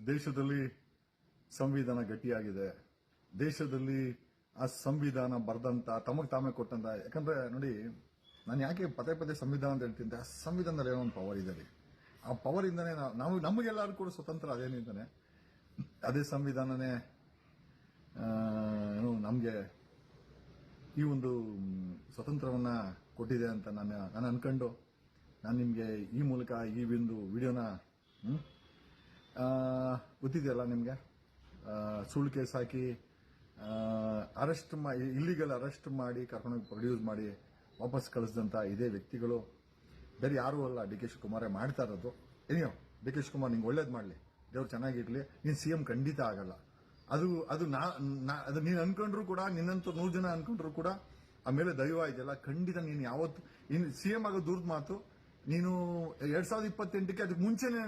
ದೇಶದಲ್ಲಿ ಸಂವಿಧಾನ ಗಟ್ಟಿಯಾಗಿದೆ. ದೇಶದಲ್ಲಿ ಆ ಸಂವಿಧಾನ ಬರೆದಂತ ತಮಗೆ ತಾಮೇ ಕೊಟ್ಟಂತ, ಯಾಕಂದ್ರೆ ನೋಡಿ, ನಾನು ಯಾಕೆ ಪದೇ ಪದೇ ಸಂವಿಧಾನ ಅಂತ ಹೇಳ್ತೀನಿ, ಆ ಸಂವಿಧಾನದಲ್ಲಿ ಏನೋ ಒಂದು ಪವರ್ ಇದೆ ರೀ. ಆ ಪವರ್ ಇಂದಾನೆ ನಾವು ನಮಗೆಲ್ಲರೂ ಕೂಡ ಸ್ವತಂತ್ರ ಅದೇನಿದ್ದಾನೆ, ಅದೇ ಸಂವಿಧಾನನೇ ಏನು ನಮಗೆ ಈ ಒಂದು ಸ್ವತಂತ್ರವನ್ನ ಕೊಟ್ಟಿದೆ ಅಂತ ನಾನು ಅನ್ಕೊಂಡು ನಾನು ನಿಮಗೆ ಈ ಮೂಲಕ ಈ ಒಂದು ವಿಡಿಯೋನ ಗೊತ್ತಿದೆಯಲ್ಲ ನಿಮಗೆ, ಸುಳ್ಳು ಕೇಸ್ ಹಾಕಿ ಇಲ್ಲಿಗಲ್ ಅರೆಸ್ಟ್ ಮಾಡಿ ಕರ್ಕೊಂಡೋಗಿ ಪ್ರೊಡ್ಯೂಸ್ ಮಾಡಿ ವಾಪಸ್ ಕಳಿಸಿದಂತ ಇದೇ ವ್ಯಕ್ತಿಗಳು ಬೇರೆ ಯಾರೂ ಅಲ್ಲ, ಡಿ ಕೆ ಶಿವಕುಮಾರೇ ಮಾಡ್ತಾ ಇರೋದು. ಏನೋ ಡಿ ಕೆ ಶಿವಕುಮಾರ್ ನಿಂಗೆ ಒಳ್ಳೇದು ಮಾಡಲಿ, ದೇವ್ರು ಚೆನ್ನಾಗಿರ್ಲಿ, ನೀನು ಸಿಎಂ ಖಂಡಿತ ಆಗಲ್ಲ. ಅದು ನೀನು ಅನ್ಕೊಂಡ್ರು ಕೂಡ, ನಿನ್ನಂತೂ 100 ಜನ ಅನ್ಕೊಂಡ್ರು ಕೂಡ ಆಮೇಲೆ ದೈವ ಇದೆಯಲ್ಲ, ಖಂಡಿತ ನೀನು ಯಾವತ್ತು ಸಿಎಂ ಆಗೋ ದೂರದ ಮಾತು. ನೀನು 2028ಕ್ಕೆ ಅದಕ್ಕೆ ಮುಂಚೆನೇ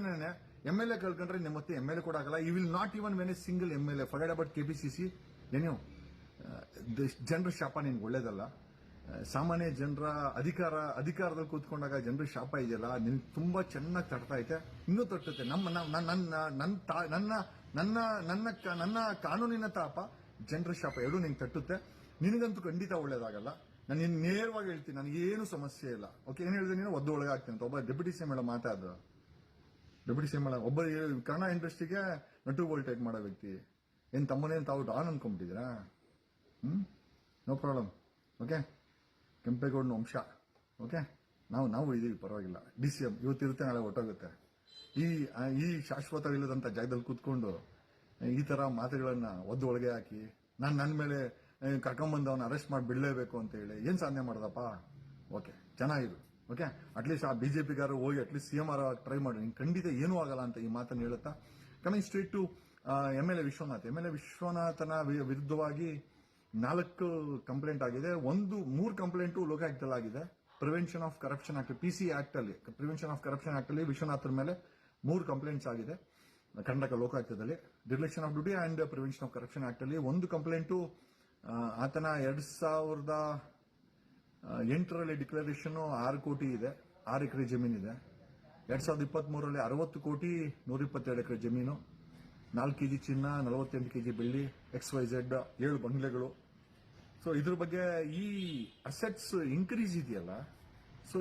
MLA ಕಳ್ಕೊಂಡ್ರೆ ಮತ್ತೆ MLA ಕೂಡ ಆಗಲ್ಲ. You will not even win a single MLA. Forget about KPCC. ಏನೋ ಜನರ ಶಾಪ ನಿನ್ಗೆ ಒಳ್ಳೇದಲ್ಲ. ಸಾಮಾನ್ಯ ಜನರ ಅಧಿಕಾರದಲ್ಲಿ ಕೂತ್ಕೊಂಡಾಗ ಜನರ ಶಾಪ ಇದೆಯಲ್ಲ, ನಿನ್ ತುಂಬಾ ಚೆನ್ನಾಗಿ ತಡ್ತಾ ಐತೆ, ಇನ್ನೂ ತಟ್ಟುತ್ತೆ. ನನ್ನ ಕಾನೂನಿನ ತಾಪ, ಜನರ ಶಾಪ ಎರಡು ನಿಂಗೆ ತಟ್ಟುತ್ತೆ. ನಿನಗಂತೂ ಖಂಡಿತ ಒಳ್ಳೇದಾಗಲ್ಲ. ನಾನು ನಿನ್ ನೇರವಾಗಿ ಹೇಳ್ತೀನಿ, ನನಗೇನು ಸಮಸ್ಯೆ ಇಲ್ಲ. ಓಕೆ, ಏನ್ ಹೇಳಿದೆ ನೀನು? ಒದ್ದು ಒಳಗೆ ಆಗ್ತೀನಿ ಅಂತ ಒಬ್ಬ ಡೆಪ್ಯೂಟಿ CM ಮಾತಾಡಿದ್ರು. ಡೆಪ್ಯೂಟಿ CM ಒಬ್ಬ ಕನ್ನಡ ಇಂಡಸ್ಟ್ರಿಗೆ ನಟು ಬೋಲ್ಟೇಕ್ ಮಾಡೋ ವ್ಯಕ್ತಿ. ಏನ್ ತಮ್ಮನೇನು ತಾವು ಡಾನ್ ಅನ್ಕೊಂಡ್ಬಿಟ್ಟಿದ್ದೀರಾ? No problem. ಓಕೆ, ಕೆಂಪೇಗೌಡನ ವಂಶ. ಓಕೆ, ನಾವು ಇದೀವಿ, ಪರವಾಗಿಲ್ಲ. DCM ಇವತ್ತಿರುತ್ತೆ, ನಾಳೆ ಹೊಟ್ಟೋಗುತ್ತೆ. ಈ ಶಾಶ್ವತವಿಲ್ಲದಂತ ಜಾಗದಲ್ಲಿ ಕೂತ್ಕೊಂಡು ಈ ತರ ಮಾತುಗಳನ್ನ ಒದ್ದು ಒಳಗೆ ಹಾಕಿ ನನ್ನ ಮೇಲೆ ಕರ್ಕೊಂಬಂದು ಅವನ್ನ ಅರೆಸ್ಟ್ ಮಾಡಿ ಬಿಡಲೇಬೇಕು ಅಂತ ಹೇಳಿ ಏನ್ ಸಾಧನೆ ಮಾಡ್ದಪ್ಪ? ಓಕೆ, ಚೆನ್ನಾಗಿರು. ಓಕೆ, ಅಟ್ಲೀಸ್ಟ್ ಆ ಬಿಜೆಪಿಗಾರು ಹೋಗಿ ಅಟ್ಲೀಸ್ಟ್ CM ಟ್ರೈ ಮಾಡಿ, ನಿಂಗೆ ಖಂಡಿತ ಏನೂ ಆಗಲ್ಲ ಅಂತ ಈ ಮಾತನ್ನು ಹೇಳುತ್ತಾ, ಕಮಿಂಗ್ ಸ್ಟ್ರೇಟ್ ಟು MLA ವಿಶ್ವನಾಥನ ವಿರುದ್ಧವಾಗಿ 4 ಕಂಪ್ಲೇಂಟ್ ಆಗಿದೆ. 3 ಕಂಪ್ಲೇಂಟು ಲೋಕಾಯುಕ್ತದಲ್ಲಾಗಿದೆ. Prevention of corruption act, PC act ಅಲ್ಲಿ, ಪ್ರಿವೆನ್ಷನ್ ಆಫ್ ಕರಪ್ಷನ್ ಆಕ್ಟ್ ಅಲ್ಲಿ ವಿಶ್ವನಾಥನ ಮೇಲೆ 3 ಕಂಪ್ಲೇಂಟ್ಸ್ ಆಗಿದೆ ಕರ್ನಾಟಕ ಲೋಕಾಯುಕ್ತದಲ್ಲಿ. Direction of duty and prevention of corruption act ಅಲ್ಲಿ 1 ಕಂಪ್ಲೇಂಟು ಆತನ 2008ರಲ್ಲಿ ಡಿಕ್ಲರೇಷನ್ 6 ಕೋಟಿ ಇದೆ, 6 ಎಕರೆ ಜಮೀನಿದೆ. 2023ರಲ್ಲಿ 60 ಕೋಟಿ 127 ಎಕರೆ ಜಮೀನು, 4 kg ಚಿನ್ನ, 48 kg ಬೆಳ್ಳಿ, XYZ 7 ಬಂಗ್ಲೆಗಳು. ಸೊ ಇದ್ರ ಬಗ್ಗೆ ಈ ಅಸೆಟ್ಸ್ ಇನ್ಕ್ರೀಸ್ ಇದೆಯಲ್ಲ, ಸೊ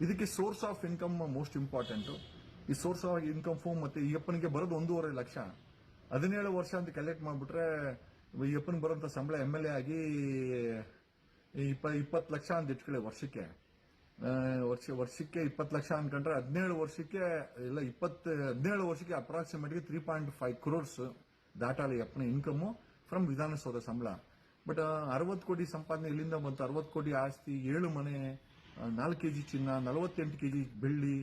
ಇದಕ್ಕೆ source of income most important. ಈ ಸೋರ್ಸ್ ಆಫ್ ಇನ್ಕಮ್ ಫಾರ್ಮ್ ಮತ್ತೆ ಈ ಅಪ್ಪನಿಗೆ ಬರೋದು 1.5 ಲಕ್ಷ. 17 ವರ್ಷ ಅಂತ ಕಲೆಕ್ಟ್ ಮಾಡ್ಬಿಟ್ರೆ ಈ ಅಪ್ಪನಿಗೆ ಬರೋಂಥ ಸಂಬಳ MLA ಆಗಿ 20 ಲಕ್ಷ ಅಂತ ಇಟ್ಕೊಳ್ಳಿ ವರ್ಷಕ್ಕೆ. ವರ್ಷಕ್ಕೆ 20 ಲಕ್ಷ ಅನ್ಕೊಂಡ್ರೆ 17 ವರ್ಷಕ್ಕೆ ಇಲ್ಲ 17 ವರ್ಷಕ್ಕೆ ಅಪ್ರಾಕ್ಸಿಮೇಟ್ಲಿ 3.5 crores ದಾಟಾಲಿ ಅಪ್ಪನ ಇನ್ಕಮ್ ಫ್ರಮ್ ವಿಧಾನಸೌಧ ಸಂಬಳ. ಬಟ್ 60 ಕೋಟಿ ಸಂಪಾದನೆ ಇಲ್ಲಿಂದ ಬಂತು. 60 ಕೋಟಿ ಆಸ್ತಿ, 7 ಮನೆ, 4 kg ಚಿನ್ನ, 48 kg ಬೆಳ್ಳಿ,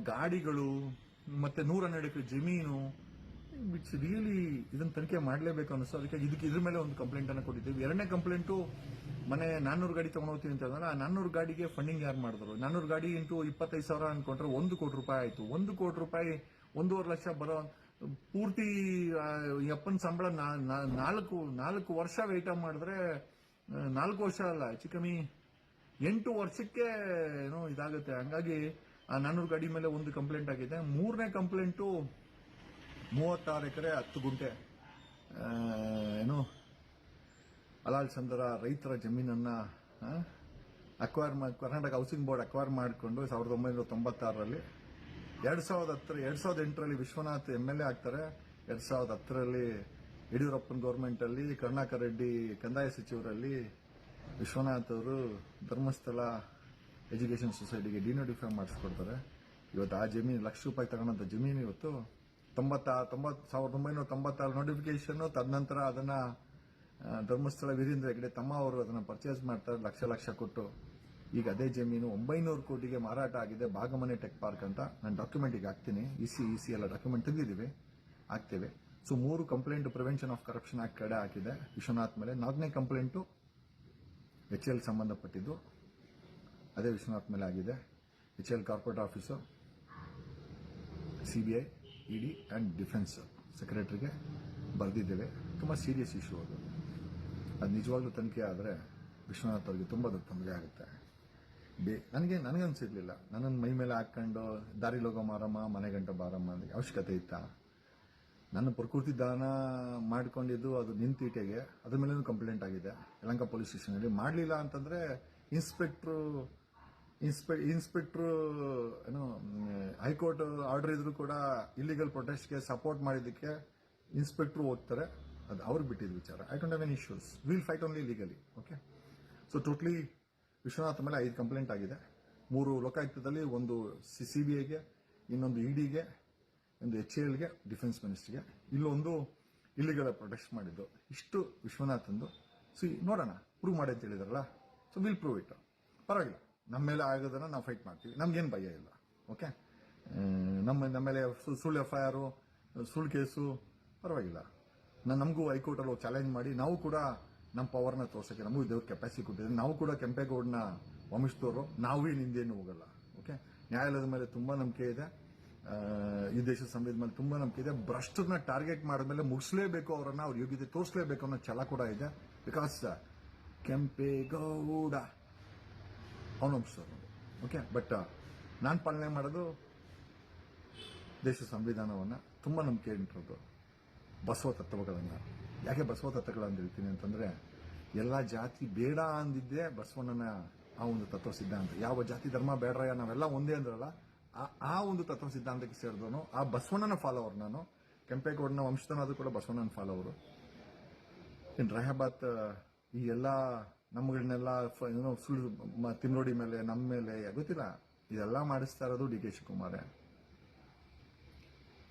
ಗಾಡಿಗಳು, ಮತ್ತೆ 112 ಎಕರೆ ಜಮೀನು. ಇಟ್ಸ್ ರಿಯಲಿ ಇದನ್ನ ತನಿಖೆ ಮಾಡಲೇಬೇಕು ಅನಿಸ್ತು. ಅದಕ್ಕೆ ಇದ್ರ ಮೇಲೆ ಒಂದು ಕಂಪ್ಲೇಂಟ್ ಅನ್ನು ಕೊಟ್ಟಿದ್ದೀವಿ. 2ನೇ ಕಂಪ್ಲೇಂಟು, ಮನೆ 400 ಗಾಡಿ ತಗೊಂಡೋಗ್ತೀನಿ ಅಂತ ಹೇಳಿದ್ರೆ, ಆ 400 ಗಾಡಿಗೆ ಫಂಡಿಂಗ್ ಯಾರು ಮಾಡಿದ್ರು? 400 ಗಾಡಿ ಇಂಟು 25,000 ಅನ್ಕೊಂಡ್ರೆ 1 ಕೋಟಿ ರೂಪಾಯಿ ಆಯ್ತು. 1 ಕೋಟಿ ರೂಪಾಯಿ 1.5 ಲಕ್ಷ ಬರೋ ಪೂರ್ತಿ ಅಪ್ಪನ ಸಂಬಳ 4 ವರ್ಷ ವೆಯ್ಟ್ ಮಾಡಿದ್ರೆ 4 ವರ್ಷ ಅಲ್ಲ, ಹೆಚ್ಚು ಕಮ್ಮಿ 8 ವರ್ಷಕ್ಕೆ ಏನೋ ಇದಾಗುತ್ತೆ. ಹಂಗಾಗಿ ಆ 400 ಗಾಡಿ ಮೇಲೆ 1 ಕಂಪ್ಲೇಂಟ್ ಆಗಿದೆ. 3ನೇ ಕಂಪ್ಲೇಂಟು 36 ಎಕರೆ 10 ಗುಂಟೆ ಏನು ಅಲಾಲ್ ಚಂದ್ರ ರೈತರ ಜಮೀನನ್ನ ಕರ್ನಾಟಕ ಹೌಸಿಂಗ್ ಬೋರ್ಡ್ ಅಕ್ವೈರ್ ಮಾಡಿಕೊಂಡು 1996ರಲ್ಲಿ 2008ರಲ್ಲಿ ವಿಶ್ವನಾಥ್ MLA ಆಗ್ತಾರೆ. 2010ರಲ್ಲಿ ಯಡಿಯೂರಪ್ಪನ ಗೌರ್ಮೆಂಟ್ ಅಲ್ಲಿ ಕರುಣಾಕರ್ ರೆಡ್ಡಿ ಕಂದಾಯ ಸಚಿವರಲ್ಲಿ ವಿಶ್ವನಾಥ್ ಅವರು ಧರ್ಮಸ್ಥಳ ಎಜುಕೇಶನ್ ಸೊಸೈಟಿಗೆ ಡಿನೋಟಿಫೈ ಮಾಡಿಸ್ಕೊಡ್ತಾರೆ. ಇವತ್ತು ಆ ಜಮೀನು ₹1,00,000 ತಗೊಂಡಂತ ಜಮೀನು ಇವತ್ತು 1996 ನೋಟಿಫಿಕೇಶನ್. ತದನಂತರ ಅದನ್ನ ಧರ್ಮಸ್ಥಳ ವೀರೇಂದ್ರ ಹೆಗಡೆ ತಮ್ಮ ಅವರು ಅದನ್ನ ಪರ್ಚೇಸ್ ಮಾಡ್ತಾರೆ ಲಕ್ಷ ಕೊಟ್ಟು. ಈಗ ಅದೇ ಜಮೀನು 900 ಕೋಟಿಗೆ ಮಾರಾಟ ಆಗಿದೆ. ಭಾಗಮನೆ ಟೆಕ್ ಪಾರ್ಕ್ ಅಂತ. ನಾನು ಡಾಕ್ಯುಮೆಂಟ್ ಈಗ ಹಾಕ್ತೀನಿ, EC ಎಲ್ಲ ಡಾಕ್ಯುಮೆಂಟ್ ತೆಗೆದಿದ್ದೀವಿ, ಆಗ್ತೇವೆ. So 3 complaint prevention of corruption act ಕಡೆ ಹಾಕಿದೆ ವಿಶ್ವನಾಥ್ ಮೇಲೆ. 4ನೇ ಕಂಪ್ಲೇಂಟು HL ಸಂಬಂಧಪಟ್ಟಿದ್ದು, ಅದೇ ವಿಶ್ವನಾಥ್ ಮೇಲೆ ಆಗಿದೆ. HL corporate office, CBI, ED and defence ಸೆಕ್ರೆಟರಿಗೆ ಬರೆದಿದ್ದೇವೆ. ತುಂಬಾ ಸೀರಿಯಸ್ ಇಶ್ಯೂ ಅದು ನಿಜವಾಗ್ಲೂ ತನಿಖೆ ಆದರೆ ವಿಶ್ವನಾಥ್ ಅವರಿಗೆ ತುಂಬಾ ದೊಡ್ಡ ತೊಂದರೆ ಆಗುತ್ತೆ. ನನಗನ್ಸಿರ್ಲಿಲ್ಲ, ನನ್ನನ್ನು ಮೈ ಮೇಲೆ ಹಾಕೊಂಡು ದಾರಿಲೋಗೋ ಮಾರಮ್ಮ ಮನೆ ಗಂಟ ಬಾರಮ್ಮ ಅವಶ್ಯಕತೆ ಇತ್ತಾ? ನನ್ನ ಪ್ರಕೃತಿ ದಾನ ಮಾಡ್ಕೊಂಡಿದ್ದು ಅದು ನಿಂತೀಟೆಗೆ ಅದ್ರ ಮೇಲೂ ಕಂಪ್ಲೇಂಟ್ ಆಗಿದೆ ಯಲಹಂಕ ಪೊಲೀಸ್ ಸ್ಟೇಷನಲ್ಲಿ. ಮಾಡಲಿಲ್ಲ ಅಂತಂದ್ರೆ ಇನ್ಸ್ಪೆಕ್ಟ್ರು ಏನು ಹೈಕೋರ್ಟ್ ಆರ್ಡರ್ ಇದ್ರು ಕೂಡ ಇಲ್ಲಿಗಲ್ ಪ್ರೊಟೆಸ್ಟ್ಗೆ ಸಪೋರ್ಟ್ ಮಾಡಿದ್ದಕ್ಕೆ ಇನ್ಸ್ಪೆಕ್ಟ್ರು ಹೋಗ್ತಾರೆ. ಅದು ಅವ್ರಿಗೆ ಬಿಟ್ಟಿದ್ದು ವಿಚಾರ. I don't have any issues. Will fight only legally. Okay. So totally Vishwanath ಮೇಲೆ 5 ಕಂಪ್ಲೇಂಟ್ ಆಗಿದೆ. 3 ಲೋಕಾಯುಕ್ತದಲ್ಲಿ, ಒಂದು CBIಗೆ, ಇನ್ನೊಂದು EDಗೆ, ಒಂದು HALಗೆ, ಡಿಫೆನ್ಸ್ ಮಿನಿಸ್ಟರ್ಗೆ, ಇಲ್ಲೊಂದು ಇಲ್ಲಿಗಲ್ ಪ್ರೊಟೆಸ್ಟ್ ಮಾಡಿದ್ದು. ಇಷ್ಟು ವಿಶ್ವನಾಥಂದು. ಸೊ ನೋಡೋಣ, ಪ್ರೂವ್ ಮಾಡಿ ಅಂತ ಹೇಳಿದಾರಲ್ಲ. So will prove it. ಪರವಾಗಿಲ್ಲ, ನಮ್ಮ ಮೇಲೆ ಆಗೋದನ್ನ ನಾವು ಫೈಟ್ ಮಾಡ್ತೀವಿ. ನಮ್ಗೇನು ಭಯ ಇಲ್ಲ. ಓಕೆ. ನಮ್ಮ ಮೇಲೆ ಸುಳ್ಳು FIR, ಸುಳ್ಳು ಕೇಸು ಪರವಾಗಿಲ್ಲ. ನಮಗೂ ಹೈಕೋರ್ಟಲ್ಲಿ ಚಾಲೆಂಜ್ ಮಾಡಿ ನಾವು ಕೂಡ ನಮ್ಮ ಪವರ್ನ ತೋರ್ಸಕ್ಕೆ ನಮಗೂ ದೇವ್ರ ಕೆಪಾಸಿಟಿ ಕೊಟ್ಟಿದೆ. ನಾವು ಕೂಡ ಕೆಂಪೇಗೌಡನ ವಂಶದವರು, ನಾವೇನು ಹಿಂದೇನು ಹೋಗಲ್ಲ. ಓಕೆ. ನ್ಯಾಯಾಲಯದ ಮೇಲೆ ತುಂಬಾ ನಂಬಿಕೆ ಇದೆ. ಈ ದೇಶದ ಸಂವಿಧಾನದ ಮೇಲೆ ತುಂಬಾ ನಂಬಿಕೆ ಇದೆ. ಭ್ರಷ್ಟರನ್ನ ಟಾರ್ಗೆಟ್ ಮಾಡಿದ್ಮೇಲೆ ಮುಗಿಸ್ಲೇಬೇಕು, ಅವರನ್ನ ಅವ್ರ ಯೋಗ್ಯತೆ ತೋರಿಸಲೇಬೇಕು ಅನ್ನೋ ಛಲ ಕೂಡ ಇದೆ. ಬಿಕಾಸ್ ಕೆಂಪೇಗೌಡ ಅವನ ವಂಶದವರು. ಓಕೆ. ಬಟ್ ನಾನು ಪಾಲನೆ ಮಾಡೋದು ದೇಶದ ಸಂವಿಧಾನವನ್ನ, ತುಂಬಾ ನಂಬಿಕೆ ಇಟ್ಟಿರೋದು ಬಸವ ತತ್ವಗಳನ್ನ. ಯಾಕೆ ಬಸವ ತತ್ವಗಳಂತ ಹೇಳ್ತೀನಿ ಅಂತಂದ್ರೆ, ಎಲ್ಲಾ ಜಾತಿ ಬೇಡ ಅಂದಿದ್ದೆ ಬಸವಣ್ಣನ ಆ ಒಂದು ತತ್ವ ಸಿದ್ಧಾಂತ. ಯಾವ ಜಾತಿ ಧರ್ಮ ಬೇಡ್ರಯ್ಯ, ನಾವೆಲ್ಲ ಒಂದೇ ಅಂದ್ರಲ್ಲ, ಆ ಒಂದು ತತ್ವ ಸಿದ್ಧಾಂತಕ್ಕೆ ಸೇರಿದವನು, ಆ ಬಸವಣ್ಣನ ಫಾಲೋವರ್ ನಾನು. ಕೆಂಪೇಗೌಡನ ವಂಶದನಾದ್ರೂ ಕೂಡ ಬಸವಣ್ಣನ ಫಾಲೋವರು. ಇನ್ ರಹಬಾತ್ ಈ ಎಲ್ಲ ನಮ್ಗಳನ್ನೆಲ್ಲ ಏನೋ ಸುಳ್ಳು ತಿನ್ನೋಡಿ ಮೇಲೆ, ನಮ್ಮ ಮೇಲೆ ಗೊತ್ತಿಲ್ಲ, ಇದೆಲ್ಲ ಮಾಡಿಸ್ತಾ ಇರೋದು DK ಶಿವಕುಮಾರೇ.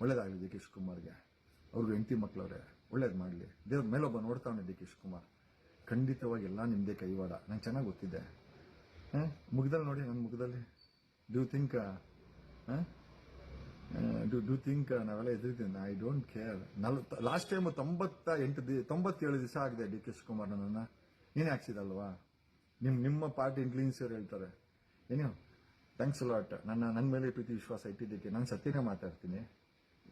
ಒಳ್ಳೇದಾಗಲಿ DK ಶಿವಕುಮಾರ್ಗೆ, ಅವ್ರಿಗೆ ಹೆಂಡತಿ ಮಕ್ಕಳವ್ರೆ, ಒಳ್ಳೇದು ಮಾಡಲಿ. ದೇವ್ರ ಮೇಲೊಬ್ಬ ನೋಡ್ತಾವನೆ DK ಶಿವಕುಮಾರ್. ಖಂಡಿತವಾಗಿ ಎಲ್ಲ ನಿಮ್ದೇ ಕೈವಾಡ, ನಂಗೆ ಚೆನ್ನಾಗಿ ಗೊತ್ತಿದೆ. ಮುಖದಲ್ಲಿ ನೋಡಿ, ನನ್ನ ಮುಖದಲ್ಲಿ ಡ್ಯೂ ಥಿಂಕ್ ನಾವೆಲ್ಲ ಎದುರಿದ್ದೀನಿ. I don't care. Last time 97 ದಿವಸ ಆಗಿದೆ DK ಶಿವಕುಮಾರ್ ನನ್ನನ್ನ ನೀನೇ ಹಾಕ್ಸಿದಲ್ವಾ. ನಿಮ್ಮ ಪಾರ್ಟಿ ಇಂಟೆಲಿಜೆನ್ಸ್ ಹೇಳ್ತಾರೆ ಏನೋ ಥ್ಯಾಂಕ್ಸ್ ಲಾಟ್. ನನ್ನ ಮೇಲೆ ಪ್ರೀತಿ ವಿಶ್ವಾಸ ಇಟ್ಟಿದ್ದಕ್ಕೆ ನಾನು ಸತ್ಯನೇ ಮಾತಾಡ್ತೀನಿ.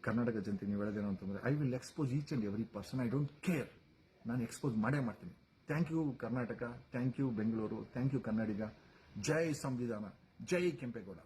ಕರ್ನಾಟಕ ಜನತೆ ನೀವು ಹೇಳೋದೇನು ಅಂತಂದ್ರೆ, I will expose each and every person. I don't care. ನಾನು ಎಕ್ಸ್ಪೋಸ್ ಮಾಡೇ ಮಾಡ್ತೀನಿ. Thank you Karnataka, thank you Bengaluru, thank you Kannadiga. ಜೈ ಸಂವಿಧಾನ, ಜೈ ಕೆಂಪೇಗೌಡ.